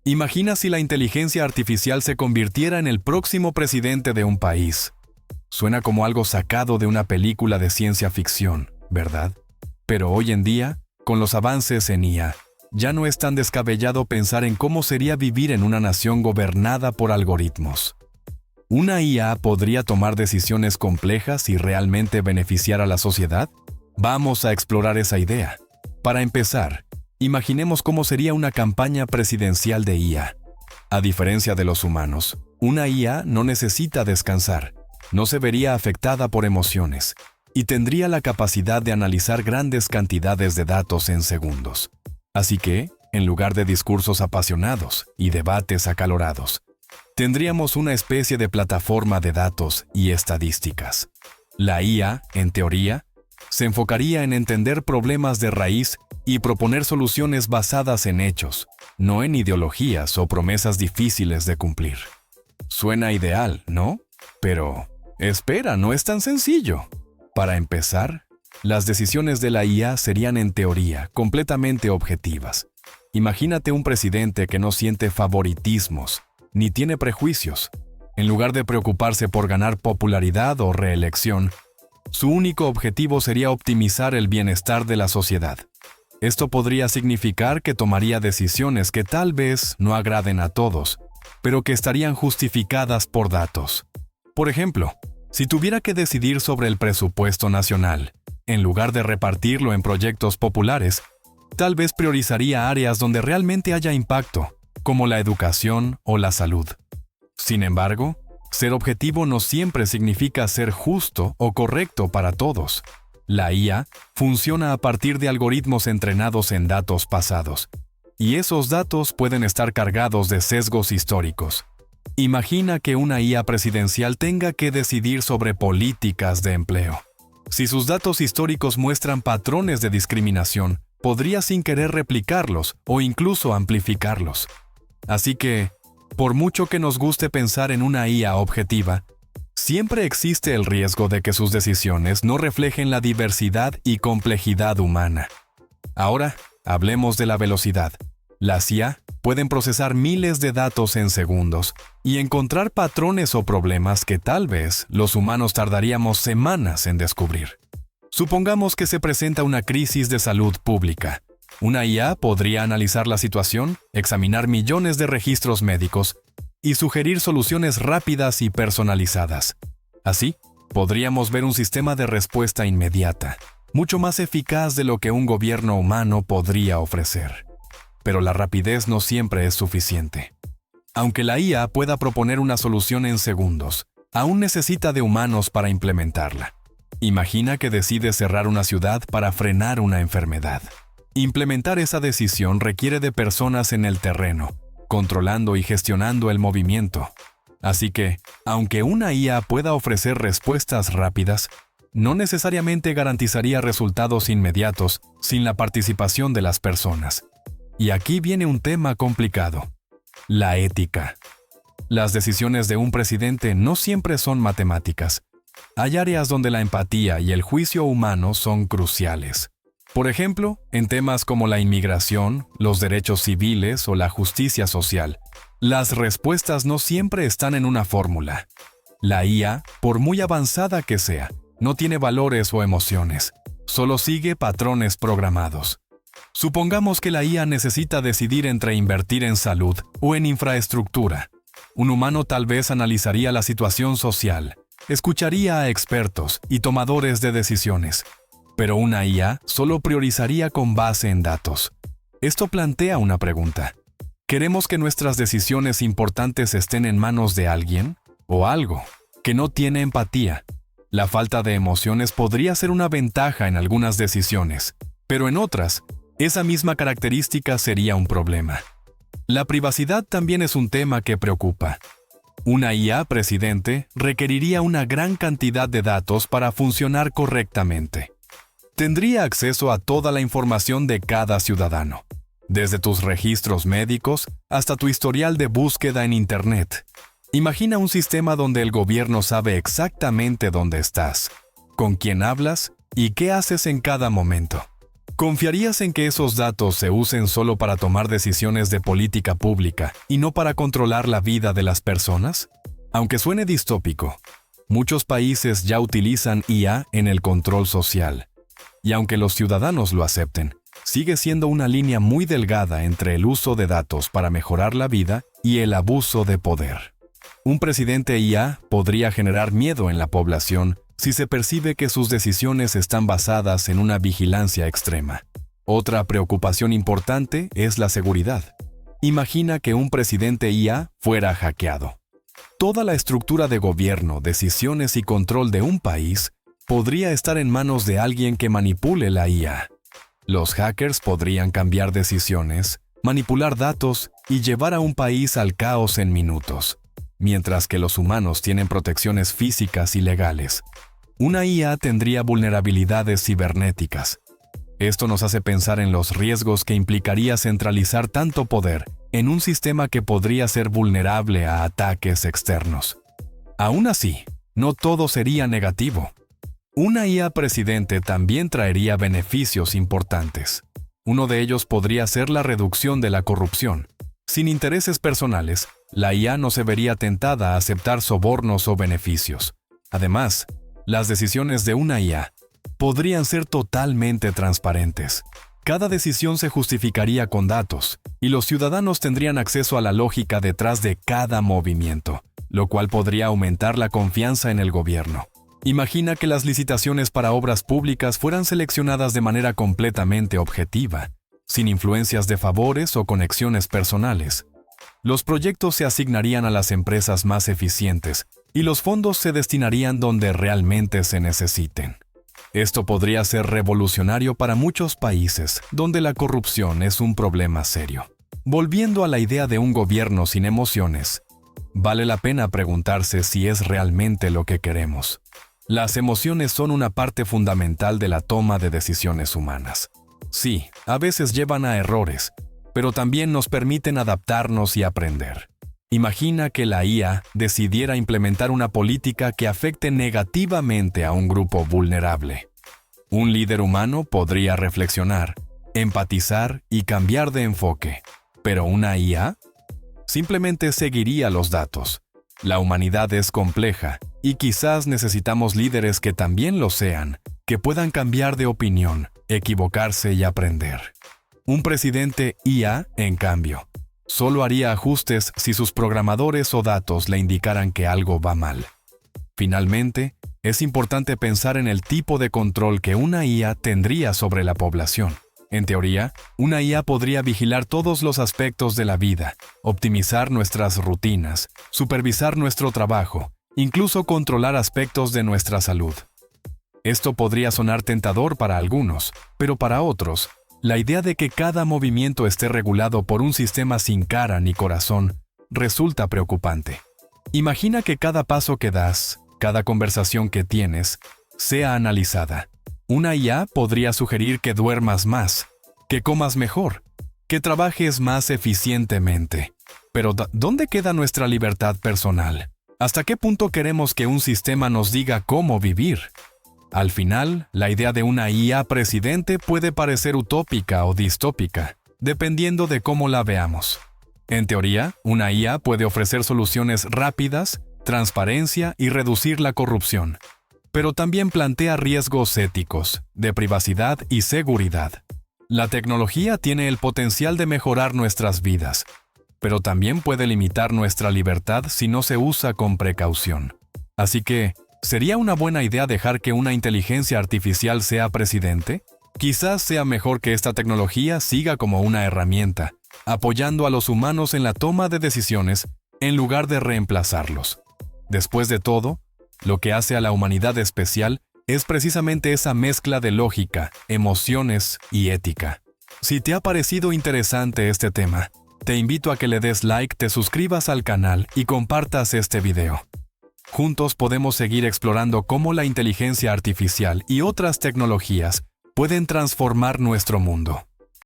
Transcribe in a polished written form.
Imagina si la inteligencia artificial se convirtiera en el próximo presidente de un país. Suena como algo sacado de una película de ciencia ficción, ¿verdad? Pero hoy en día, con los avances en IA, ya no es tan descabellado pensar en cómo sería vivir en una nación gobernada por algoritmos. ¿Una IA podría tomar decisiones complejas y realmente beneficiar a la sociedad? Vamos a explorar esa idea. Para empezar, imaginemos cómo sería una campaña presidencial de IA. A diferencia de los humanos, una IA no necesita descansar, no se vería afectada por emociones y tendría la capacidad de analizar grandes cantidades de datos en segundos. Así que, en lugar de discursos apasionados y debates acalorados, tendríamos una especie de plataforma de datos y estadísticas. La IA, en teoría, se enfocaría en entender problemas de raíz y proponer soluciones basadas en hechos, no en ideologías o promesas difíciles de cumplir. Suena ideal, ¿no? Pero, espera, no es tan sencillo. Para empezar, las decisiones de la IA serían en teoría completamente objetivas. Imagínate un presidente que no siente favoritismos, ni tiene prejuicios. En lugar de preocuparse por ganar popularidad o reelección, su único objetivo sería optimizar el bienestar de la sociedad. Esto podría significar que tomaría decisiones que tal vez no agraden a todos, pero que estarían justificadas por datos. Por ejemplo, si tuviera que decidir sobre el presupuesto nacional, en lugar de repartirlo en proyectos populares, tal vez priorizaría áreas donde realmente haya impacto, como la educación o la salud. Sin embargo, ser objetivo no siempre significa ser justo o correcto para todos. La IA funciona a partir de algoritmos entrenados en datos pasados, y esos datos pueden estar cargados de sesgos históricos. Imagina que una IA presidencial tenga que decidir sobre políticas de empleo. Si sus datos históricos muestran patrones de discriminación, podría sin querer replicarlos o incluso amplificarlos. Así que, por mucho que nos guste pensar en una IA objetiva, siempre existe el riesgo de que sus decisiones no reflejen la diversidad y complejidad humana. Ahora, hablemos de la velocidad. Las IA pueden procesar miles de datos en segundos y encontrar patrones o problemas que tal vez los humanos tardaríamos semanas en descubrir. Supongamos que se presenta una crisis de salud pública. Una IA podría analizar la situación, examinar millones de registros médicos y sugerir soluciones rápidas y personalizadas. Así, podríamos ver un sistema de respuesta inmediata, mucho más eficaz de lo que un gobierno humano podría ofrecer. Pero la rapidez no siempre es suficiente. Aunque la IA pueda proponer una solución en segundos, aún necesita de humanos para implementarla. Imagina que decide cerrar una ciudad para frenar una enfermedad. Implementar esa decisión requiere de personas en el terreno, controlando y gestionando el movimiento. Así que, aunque una IA pueda ofrecer respuestas rápidas, no necesariamente garantizaría resultados inmediatos sin la participación de las personas. Y aquí viene un tema complicado: la ética. Las decisiones de un presidente no siempre son matemáticas. Hay áreas donde la empatía y el juicio humano son cruciales. Por ejemplo, en temas como la inmigración, los derechos civiles o la justicia social, las respuestas no siempre están en una fórmula. La IA, por muy avanzada que sea, no tiene valores o emociones, solo sigue patrones programados. Supongamos que la IA necesita decidir entre invertir en salud o en infraestructura. Un humano tal vez analizaría la situación social, escucharía a expertos y tomadores de decisiones, pero una IA solo priorizaría con base en datos. Esto plantea una pregunta: ¿queremos que nuestras decisiones importantes estén en manos de alguien o algo que no tiene empatía? La falta de emociones podría ser una ventaja en algunas decisiones, pero en otras, esa misma característica sería un problema. La privacidad también es un tema que preocupa. Una IA presidente requeriría una gran cantidad de datos para funcionar correctamente. Tendría acceso a toda la información de cada ciudadano, desde tus registros médicos hasta tu historial de búsqueda en Internet. Imagina un sistema donde el gobierno sabe exactamente dónde estás, con quién hablas y qué haces en cada momento. ¿Confiarías en que esos datos se usen solo para tomar decisiones de política pública y no para controlar la vida de las personas? Aunque suene distópico, muchos países ya utilizan IA en el control social. Y aunque los ciudadanos lo acepten, sigue siendo una línea muy delgada entre el uso de datos para mejorar la vida y el abuso de poder. Un presidente IA podría generar miedo en la población si se percibe que sus decisiones están basadas en una vigilancia extrema. Otra preocupación importante es la seguridad. Imagina que un presidente IA fuera hackeado. Toda la estructura de gobierno, decisiones y control de un país podría estar en manos de alguien que manipule la IA. Los hackers podrían cambiar decisiones, manipular datos y llevar a un país al caos en minutos, mientras que los humanos tienen protecciones físicas y legales. Una IA tendría vulnerabilidades cibernéticas. Esto nos hace pensar en los riesgos que implicaría centralizar tanto poder en un sistema que podría ser vulnerable a ataques externos. Aún así, no todo sería negativo. Una IA presidente también traería beneficios importantes. Uno de ellos podría ser la reducción de la corrupción. Sin intereses personales, la IA no se vería tentada a aceptar sobornos o beneficios. Además, las decisiones de una IA podrían ser totalmente transparentes. Cada decisión se justificaría con datos, y los ciudadanos tendrían acceso a la lógica detrás de cada movimiento, lo cual podría aumentar la confianza en el gobierno. Imagina que las licitaciones para obras públicas fueran seleccionadas de manera completamente objetiva, sin influencias de favores o conexiones personales. Los proyectos se asignarían a las empresas más eficientes y los fondos se destinarían donde realmente se necesiten. Esto podría ser revolucionario para muchos países donde la corrupción es un problema serio. Volviendo a la idea de un gobierno sin emociones, vale la pena preguntarse si es realmente lo que queremos. Las emociones son una parte fundamental de la toma de decisiones humanas. Sí, a veces llevan a errores, pero también nos permiten adaptarnos y aprender. Imagina que la IA decidiera implementar una política que afecte negativamente a un grupo vulnerable. Un líder humano podría reflexionar, empatizar y cambiar de enfoque, pero una IA simplemente seguiría los datos. La humanidad es compleja y quizás necesitamos líderes que también lo sean, que puedan cambiar de opinión, equivocarse y aprender. Un presidente IA, en cambio, solo haría ajustes si sus programadores o datos le indicaran que algo va mal. Finalmente, es importante pensar en el tipo de control que una IA tendría sobre la población. En teoría, una IA podría vigilar todos los aspectos de la vida, optimizar nuestras rutinas, supervisar nuestro trabajo, incluso controlar aspectos de nuestra salud. Esto podría sonar tentador para algunos, pero para otros, la idea de que cada movimiento esté regulado por un sistema sin cara ni corazón resulta preocupante. Imagina que cada paso que das, cada conversación que tienes, sea analizada. Una IA podría sugerir que duermas más, que comas mejor, que trabajes más eficientemente. Pero ¿dónde queda nuestra libertad personal? ¿Hasta qué punto queremos que un sistema nos diga cómo vivir? Al final, la idea de una IA presidente puede parecer utópica o distópica, dependiendo de cómo la veamos. En teoría, una IA puede ofrecer soluciones rápidas, transparencia y reducir la corrupción, pero también plantea riesgos éticos, de privacidad y seguridad. La tecnología tiene el potencial de mejorar nuestras vidas, pero también puede limitar nuestra libertad si no se usa con precaución. Así que, ¿sería una buena idea dejar que una inteligencia artificial sea presidente? Quizás sea mejor que esta tecnología siga como una herramienta, apoyando a los humanos en la toma de decisiones en lugar de reemplazarlos. Después de todo, lo que hace a la humanidad especial es precisamente esa mezcla de lógica, emociones y ética. Si te ha parecido interesante este tema, te invito a que le des like, te suscribas al canal y compartas este video. Juntos podemos seguir explorando cómo la inteligencia artificial y otras tecnologías pueden transformar nuestro mundo.